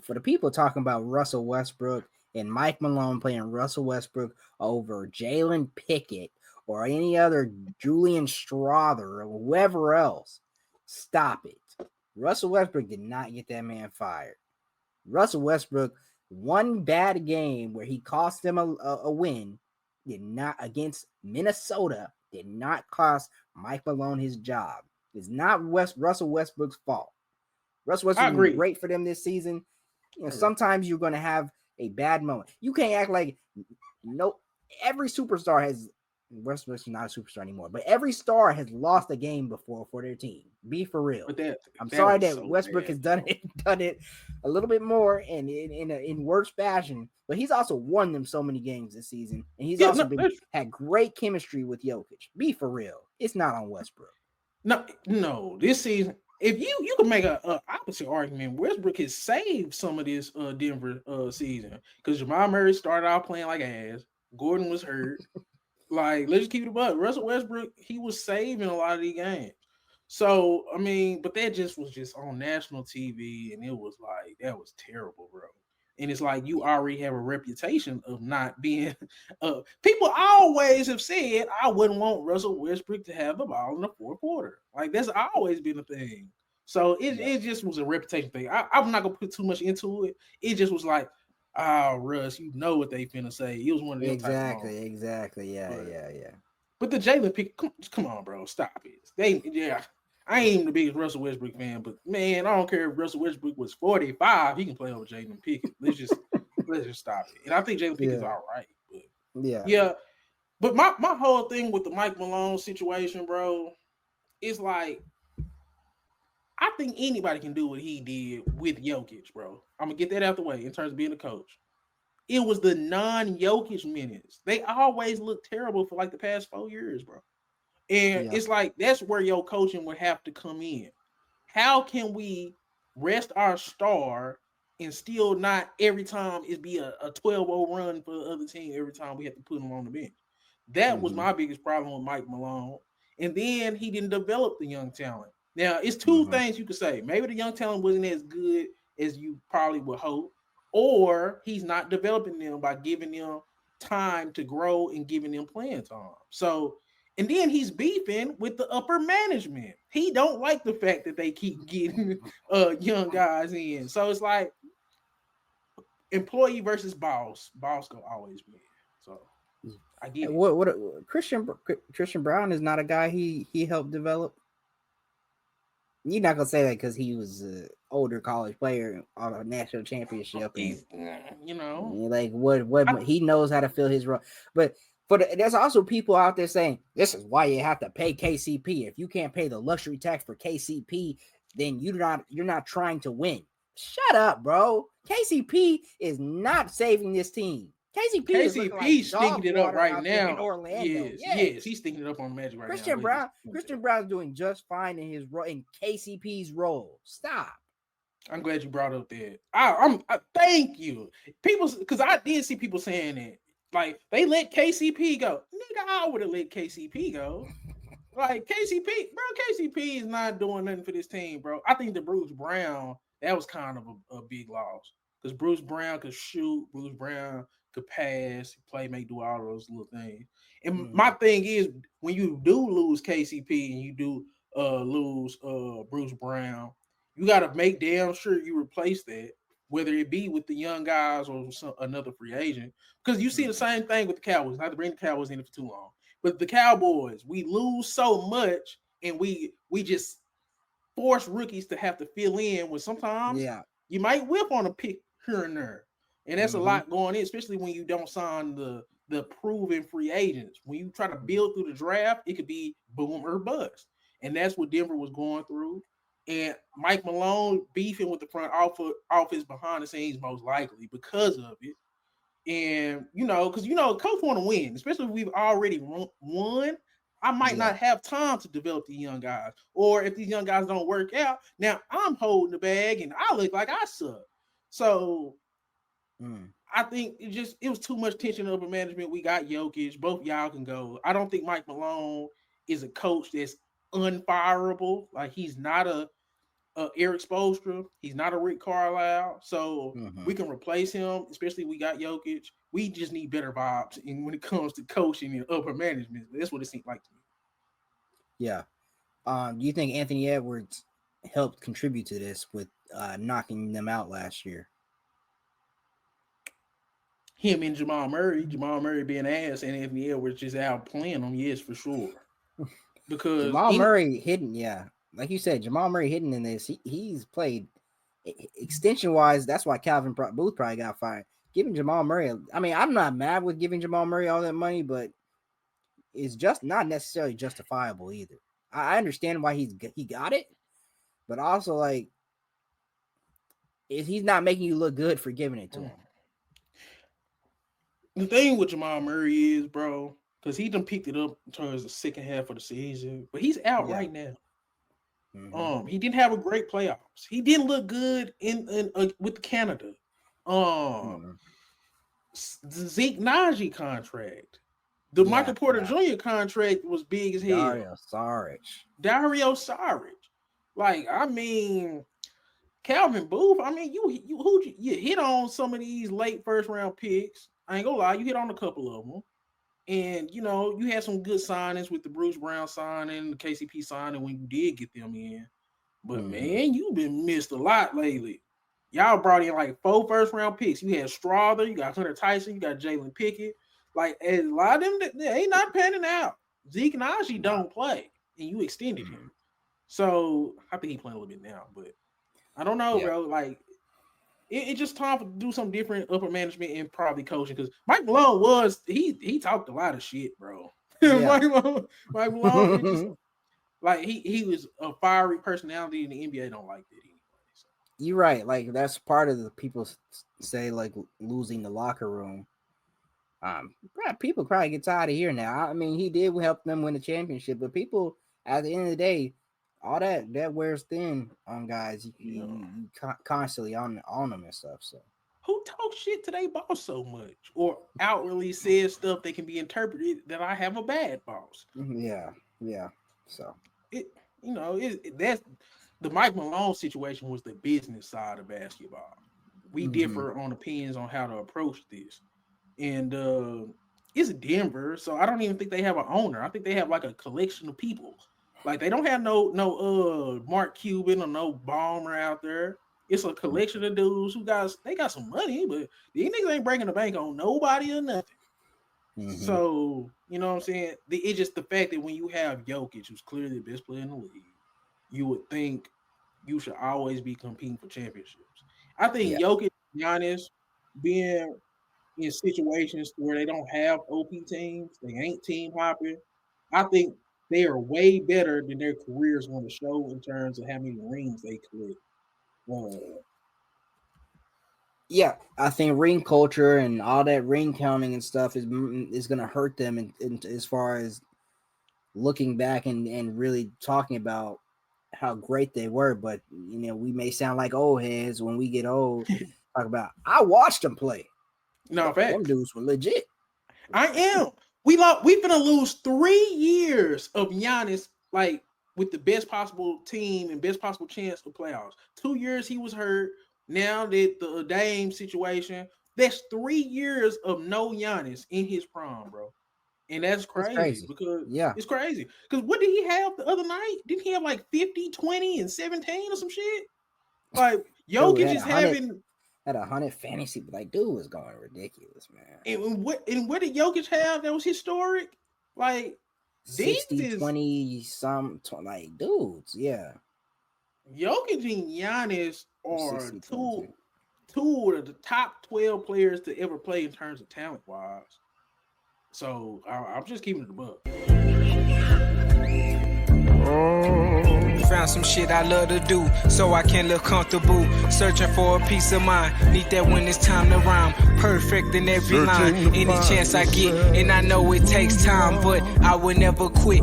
For the people talking about Russell Westbrook and Mike Malone playing Russell Westbrook over Jalen Pickett or any other Julian Strother or whoever else, stop it. Russell Westbrook did not get that man fired. Russell Westbrook, one bad game where he cost them a win, did not against Minnesota, did not cost Mike Malone his job. It's not Russell Westbrook's fault. Russell I Westbrook's been agree. great for them this season. I agree. Sometimes you're going to have a bad moment. You can't act like no. Every superstar has Westbrook's not a superstar anymore, but every star has lost a game before for their team. Be for real. But that I'm that sorry was that so Westbrook bad, has done bro. it a little bit more and in worse fashion, but he's also won them so many games this season, and he's Yeah, also no, been had great chemistry with Jokic. Be for real. It's not on Westbrook. no. This season, if you can make a opposite argument, Westbrook has saved some of this Denver season because Jamal Murray started out playing like ass. Gordon was hurt. Like, let's just keep it above. Russell Westbrook, he was saving a lot of these games. So, I mean, but that just was just on national TV, and it was like that was terrible, bro. And it's like you already have a reputation of not being. People always have said I wouldn't want Russell Westbrook to have the ball in the fourth quarter. Like that's always been a thing. So Yeah. it just was a reputation thing. I'm not gonna put too much into it. It just was like, oh, Russ, you know what they finna say. It was one of them type of moments. Exactly. Yeah, But yeah, yeah. but the Jalen pick, come on, bro, stop it. I ain't even the biggest Russell Westbrook fan, but man, I don't care if Russell Westbrook was 45, he can play over Jalen Pickett. Let's just stop it. And I think Jalen Pickett's Yeah. all right, but Yeah. yeah. But my whole thing with the Mike Malone situation, bro, is like I think anybody can do what he did with Jokic, bro. I'm gonna get that out the way in terms of being a coach. It was the non-Jokic minutes. They always look terrible for like the past 4 years, bro. And Yeah. it's like that's where your coaching would have to come in. How can we rest our star and still not every time it be a 12-0 run for the other team every time we have to put him on the bench? That was Mm-hmm. my biggest problem with Mike Malone. And then he didn't develop the young talent. Now, it's two Mm-hmm. things you could say. Maybe the young talent wasn't as good as you probably would hope, or he's not developing them by giving them time to grow and giving them playing time. So and then he's beefing with the upper management. He don't like the fact that they keep getting young guys in. So it's like employee versus boss. Boss go always win. So I get it. Christian Brown is not a guy he helped develop. You're not gonna say that because he was an older college player on a national championship and He's like what I, he knows how to fill his role. But there's also people out there saying this is why you have to pay KCP. If you can't pay the luxury tax for KCP, then you're not trying to win. Shut up, bro. KCP is not saving this team. KCP is looking like KCP stinking dog it up water right out there in now. Orlando. Yes, Yes. he's stinking it up on the Magic right now. Christian Brown, Christian Brown's doing just fine in his role in KCP's role. Stop. I'm glad you brought up that. I thank you. People, because I did see people saying that, like they let KCP go. Nigga, I would have let KCP go. Like KCP, bro, KCP is not doing nothing for this team, bro. I think the Bruce Brown, that was kind of a big loss. Because Bruce Brown could shoot, Bruce Brown could pass, play, make, do all those little things. And my thing is, when you do lose KCP and you do lose Bruce Brown, you got to make damn sure you replace that, whether it be with the young guys or another free agent. Because you see the same thing with the Cowboys. Not to bring the Cowboys in for too long. But the Cowboys, we lose so much, and we just force rookies to have to fill in. When sometimes Yeah. you might whip on a pick here and there, and that's a Mm-hmm. lot going in, especially when you don't sign the proven free agents. When you try to build through the draft, it could be boom or bust, and that's what Denver was going through. And Mike Malone beefing with the front office behind the scenes, most likely because of it. And because coach want to win, especially if we've already won. I might Yeah. not have time to develop the young guys, or if these young guys don't work out, now I'm holding the bag and I look like I suck. So I think it was too much tension over management. We got Jokic, both y'all can go. I don't think Mike Malone is a coach that's unfireable. Like he's not Eric Spoelstra. He's not a Rick Carlisle, so Mhm. we can replace him. Especially we got Jokic. We just need better vibes, and when it comes to coaching and upper management, that's what it seems like to me. Yeah. Do you think Anthony Edwards helped contribute to this with knocking them out last year? Him and Jamal Murray being ass, and Anthony Edwards just out playing them. Yes, for sure. Because Jamal Murray hidden, like you said, Jamal Murray hidden in this. He's played extension wise. That's why Calvin Booth probably got fired. Giving Jamal Murray, I mean, I'm not mad with giving Jamal Murray all that money, but it's just not necessarily justifiable either. I understand why he got it, but also like he's not making you look good for giving it to him. The thing with Jamal Murray is, bro, because he done picked it up towards the second half of the season, but he's out right now. Mm-hmm. He didn't have a great playoffs. He didn't look good in with Canada. The Zeke Naji contract, the Michael Porter Jr. contract was big as hell. Dario Saric. Like, I mean, Calvin Booth. I mean, you hit on some of these late first round picks. I ain't gonna lie, you hit on a couple of them. And, you know, you had some good signings with the Bruce Brown signing, the KCP signing when you did get them in. But, man, you've been missed a lot lately. Y'all brought in like 4 first-round picks. You had Strother, you got Hunter Tyson, you got Jalen Pickett. Like, a lot of them, they ain't not panning out. Zeke Naji don't play, and you extended him. So, I think he's playing a little bit now. But I don't know, bro. Like, it's just time to do something different, upper management and probably coaching. Because Mike Malone he talked a lot of shit, bro. Mike Malone just, like he was a fiery personality, and the NBA don't like that anyway. So. You're right. Like that's part of the people say like losing the locker room. People probably get tired of hearing now. I mean, he did help them win the championship, but people at the end of the day, all that wears thin on guys. You constantly on them and stuff. So who talks shit to their boss so much, or outwardly says stuff that can be interpreted that I have a bad boss? Yeah. So that's the Mike Malone situation was the business side of basketball. We differ on opinions on how to approach this, and it's Denver, so I don't even think they have an owner. I think they have like a collection of people. Like they don't have no Mark Cuban or no Ballmer out there. It's a collection of dudes who got some money, but these niggas ain't breaking the bank on nobody or nothing. So you know what I'm saying? It's just the fact that when you have Jokic, who's clearly the best player in the league, you would think you should always be competing for championships. I think Jokic and Giannis being in situations where they don't have OP teams, they ain't team hopping. I think they are way better than their careers going to show in terms of how many rings they collect. I think ring culture and all that ring counting and stuff is going to hurt them in as far as looking back and really talking about how great they were. But, we may sound like old heads when we get old. Talk about, I watched them play. No, facts. Them dudes were legit. I am. We finna lose 3 years of Giannis, like with the best possible team and best possible chance of playoffs. 2 years he was hurt. Now that the Dame situation, that's 3 years of no Giannis in his prime, bro. And that's crazy. Because it's crazy. Because what did he have the other night? Didn't he have like 50, 20, and 17 or some shit? Like Jokic is having had 100 fantasy, but like dude was going ridiculous, man. And what did Jokic have that was historic? Like 60, 20, some like dudes, Jokic and Giannis are 60, two of the top 12 players to ever play in terms of talent wise. So I'm just keeping it above. Found some shit I love to do, so I can look comfortable. Searching for a peace of mind, need that when it's time to rhyme. Perfect in every line, any chance I get, and I know it takes time, but I will never quit.